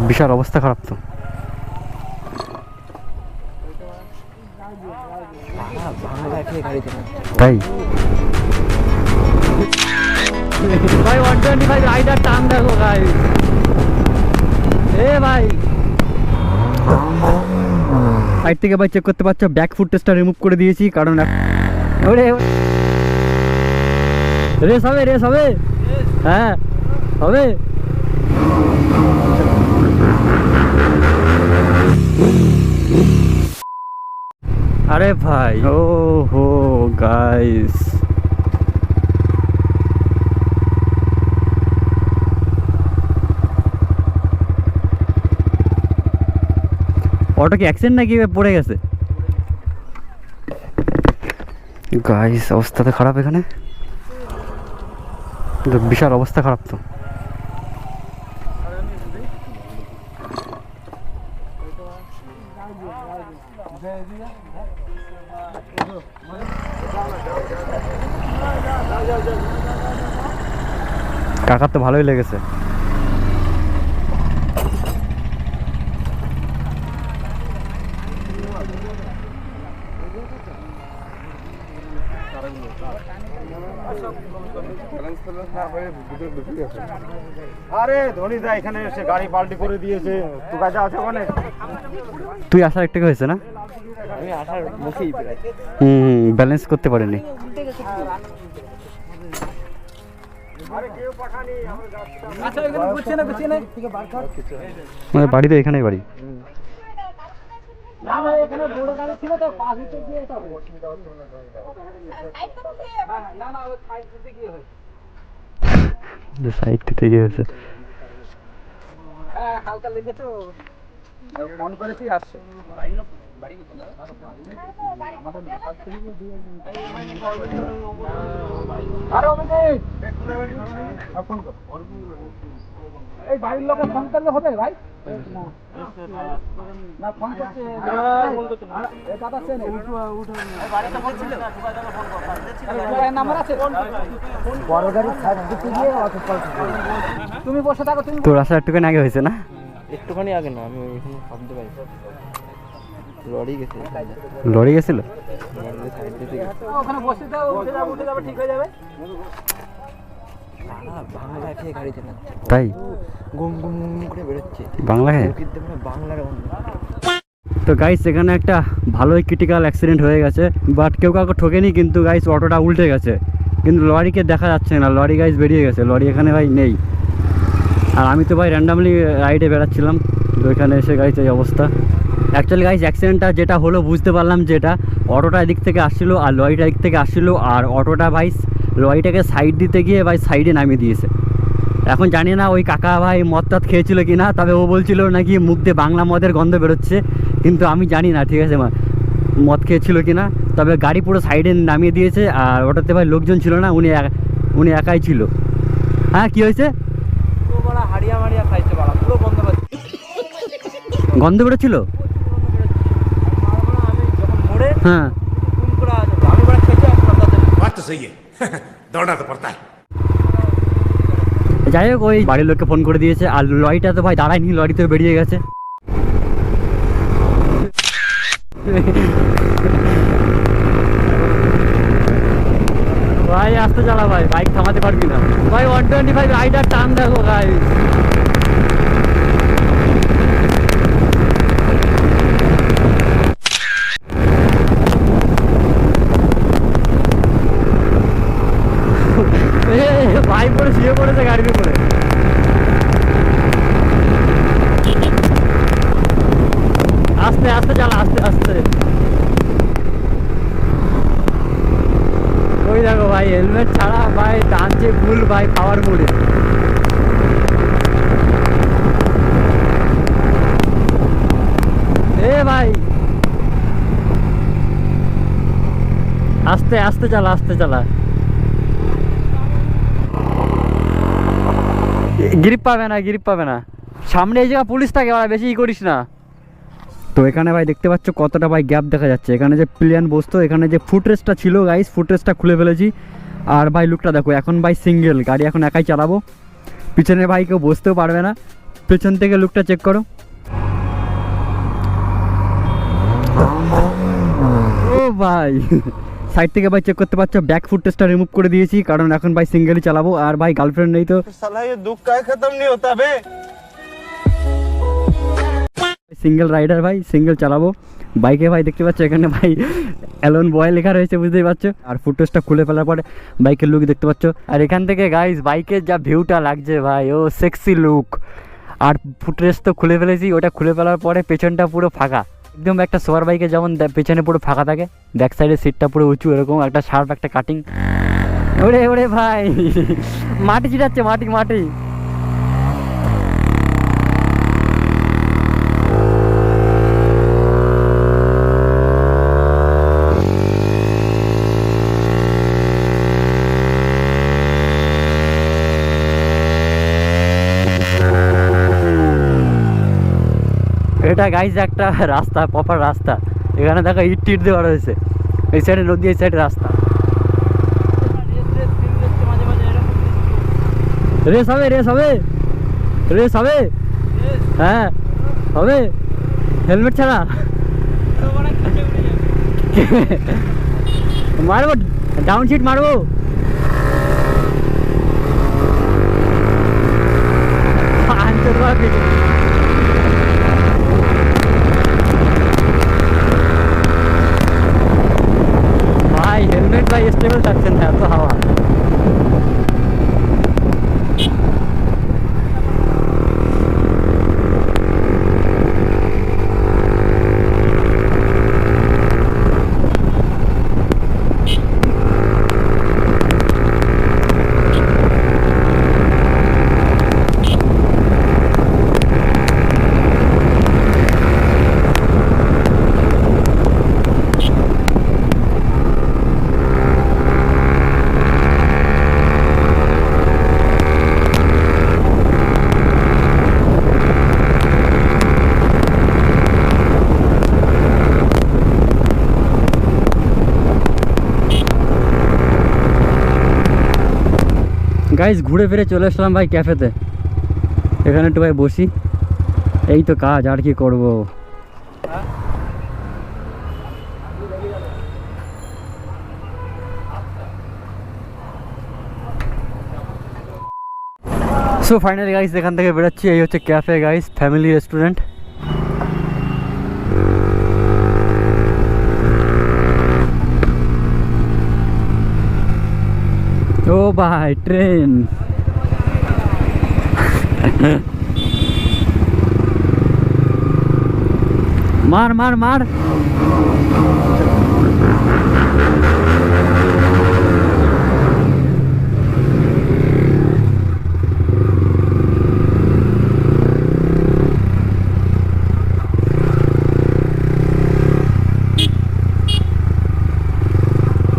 বিশাল অবস্থা খারাপ তো। তাই ভাই 125 রাইডার টান দেখো ভাই। এ ভাই সাইড থেকে ভাই চেক করতে পারছো, ব্যাক ফুটটেজটা রিমুভ করে দিয়েছি কারণ রেস হবে, রেস হবে, হ্যাঁ হবে। আরে ভাই ও হো গাইস, অটো কি অ্যাক্সিডেন্ট নাকি পড়ে গেছে? গাইস অবস্থা তো খারাপ, এখানে বিশাল অবস্থা খারাপ তো। কাকার তো ভালোই লেগেছে। আরে ধনী দা এখানে এসে গাড়ি পাল্টি করে দিয়েছে। তুই কাজে আছে ওখানে? তুই আসার একটু হয়েছে না? আমি আসার মুখেই ব্যালেন্স করতে পারিনি। মানে বাড়ি তো এখানেই বাড়ি। সাইড থেকে গিয়েছে। হালকা লেগেছে, ফোন করেছি আসছে। এই বাড়ির লোকের ফোন করলে হবে ভাই? না ফোন করছে নাম্বার আছে। বড় গাড়ি তুমি বসে থাকো। তুমি তোর আসা একটুখানি আগে হয়েছে না? একটুখানি আগে না, আমি এখানে শব্দ পাই। লরি গেছে, লরি গেছিল। ওখানে বসে দাও, উঠে যাবে, ঠিক হয়ে যাবে। বাংলায় ফের গাড়ি চালাচ্ছে, তাই গুম গুম গুম করে বেরোচ্ছে বাংলায়। বাংলার তো গাইস এখানে একটা ভালোই ক্রিটিক্যাল অ্যাক্সিডেন্ট হয়ে গেছে, বাট কেউ কাউকে ঠকেনি, কিন্তু গাইস অটোটা উল্টে গেছে, কিন্তু লরিকে দেখা যাচ্ছে না। লরি গাইস বেরিয়ে গেছে, লরি এখানে ভাই নেই। আর আমি তো ভাই র্যান্ডামলি রাইডে বেড়াচ্ছিলাম, তো এখানে এসে গাইস এই অবস্থা। অ্যাকচুয়ালি গাইস অ্যাক্সিডেন্টটা যেটা হলো বুঝতে পারলাম, যেটা অটোটা এদিক থেকে আসছিলো আর লরিটা এদিক থেকে আসছিলো, আর অটোটা ভাই লরিটাকে সাইড দিতে গিয়ে ভাই সাইডে নামিয়ে দিয়েছে। এখন জানি না ওই কাকা ভাই মদ টদ খেয়েছিল কি না, তবে ও বলছিল নাকি মুখ দিয়ে বাংলা মদের গন্ধ বেরোচ্ছে, কিন্তু আমি জানি না ঠিক আছে মদ খেয়েছিল কি না। তবে গাড়ি পুরো সাইডে নামিয়ে দিয়েছে, আর ওটাতে ভাই লোকজন ছিল না, উনি একাই ছিল। হ্যাঁ কি হয়েছে? হাড়িয়া মারিয়া খাইছে, পুরো বন্ধ গন্ধ বেরোচ্ছিল। হ্যাঁ যাই হোক ওই বাড়ির লোককে ফোন করে দিয়েছে, আর লরিটা তো ভাই দাঁড়ায়নি, লরি তো বেরিয়ে গেছে। ভাই আসতে চালা ভাই, বাইক থামাতে পারবি না ভাই। 125 রাইডার টান দেখো ভাই। ভাই পরে শুয়ে পড়েছে গাড়ির উপরে। আস্তে আস্তে চালা, আস্তে আস্তে। ওই দেখো ভাই হেলমেট ছাড়া ভাই টানছে ফুল ভাই পাওয়ার মোড়ে। এ ভাই আস্তে আস্তে চালা, আস্তে চালা। গ্রিপ পাবে না, গ্রিপ পাবে না। সামনে এই জায়গা পুলিশ থাকে, ওরা বেশি করিস না। তো এখানে ভাই দেখতে পাচ্ছ কতটা ভাই গ্যাপ দেখা যাচ্ছে। এখানে যে প্লেন বসতো, এখানে যে ফুটরেস্টটা ছিল গাইস, ফুটরেস্টটা খুলে ফেলেছি। আর ভাই লুকটা দেখো, এখন ভাই সিঙ্গেল গাড়ি, এখন একাই চালাবো। পিছনে ভাই কেউ বসতেও পারবে না, পেছন থেকে লুকটা চেক করো। ও ভাই সাইড থেকে ভাই চেক করতে পারছো, ব্যাক ফুটরেস্টটা রিমুভ করে দিয়েছি, কারণ এখন ভাই সিঙ্গেলই চালাবো। আর ভাই গার্লফ্রেন্ড নেই তো দুঃখ কায় খতম নেই হতা বে। সিঙ্গেল রাইডার ভাই, সিঙ্গেল চালাবো বাইকে। ভাই দেখতে পাচ্ছ এখানে ভাই অ্যালোন বয় লেখা রয়েছে, বুঝতেই পারছো। আর ফুটরেস্টটা খুলে ফেলার পরে বাইকের লুক দেখতে পাচ্ছ। আর এখান থেকে গাইস বাইকের যা ভিউটা লাগছে ভাই, ও সেক্সি লুক। আর ফুটরেস্ট তো খুলে ফেলেছি, ওটা খুলে ফেলার পরে পেছনটা পুরো ফাঁকা, একদম একটা সোয়ার বাইকে যেমন পেছনে পুরো ফাঁকা থাকে, ব্যাক সাইডের সিটটা পুরো উঁচু, এরকম একটা শার্প একটা কাটিং। ওরে ওরে ভাই মাটি ছিটাচ্ছে, মাটি মাটি। এটা গাইজ একটা রাস্তা, প্রপার রাস্তা। এখানে দেখো ইট টিট দেওয়া রয়েছে, এই সাইডে নদী, এই সাইডে রাস্তা। রেস হবে, রেস হবে, রেস হবে, হ্যাঁ হবে, হেলমেট ছাড়া মারবো, ডাউন সিট মারবো। ভাই হেলমেট ভাই স্টেবল থাকছে না, এত হাওয়া। গাইজ ঘুরে ফিরে চলে আসলাম ভাই ক্যাফেতে, এখানে একটু ভাই বসি, এই তো কাজ, আর কি করব। সো ফাইনালি গাইজ এখান থেকে বেরোচ্ছি, এই হচ্ছে ক্যাফে গাইজ, ফ্যামিলি রেস্টুরেন্ট। ও ভাই ট্রেন মার মার মার,